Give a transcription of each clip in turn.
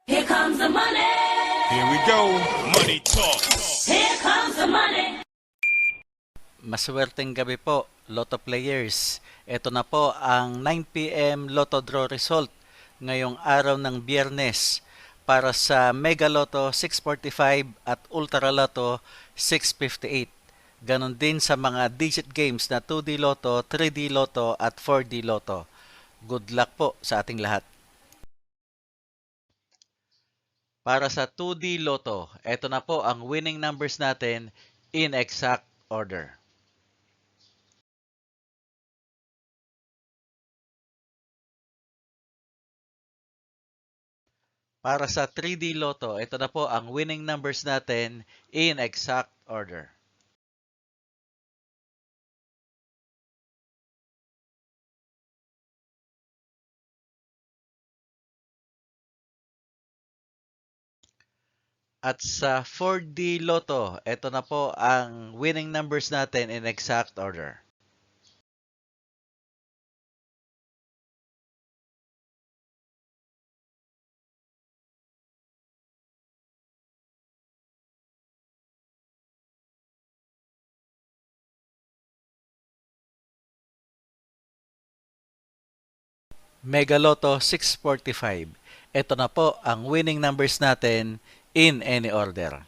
Here comes the money. Here we go. Money talk. Here comes the money. Maswerteng gabi po, Lotto players. Ito na po ang 9 p.m. Lotto draw result ngayong araw ng Biyernes para sa Mega Lotto 645 at Ultra Lotto 658. Ganon din sa mga digit games na 2D Lotto, 3D Lotto at 4D Lotto. Good luck po sa ating lahat. Para sa 2D Lotto, ito na po ang winning numbers natin in exact order. Para sa 3D Lotto, ito na po ang winning numbers natin in exact order. At sa 4D Lotto, ito na po ang winning numbers natin in exact order. Mega Lotto 645. Ito na po ang winning numbers natin in any order.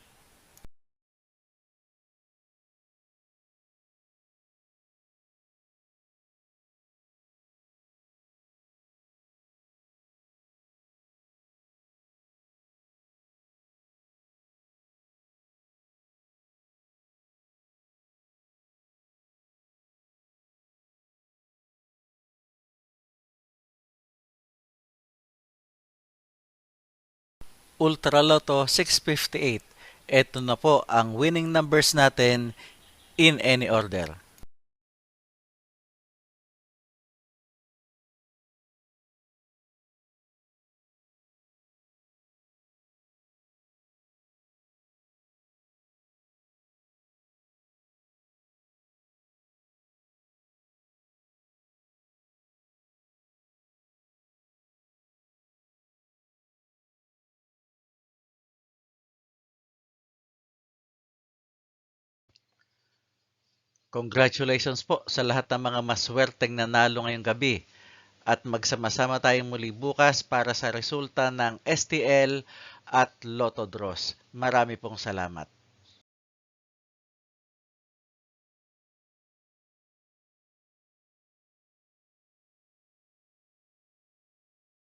Ultra Lotto 658. Ito na po ang winning numbers natin in any order. Congratulations po sa lahat ng mga maswerteng nanalo ngayong gabi. At magsama-sama tayong muli bukas para sa resulta ng STL at Lotto Draws. Marami pong salamat.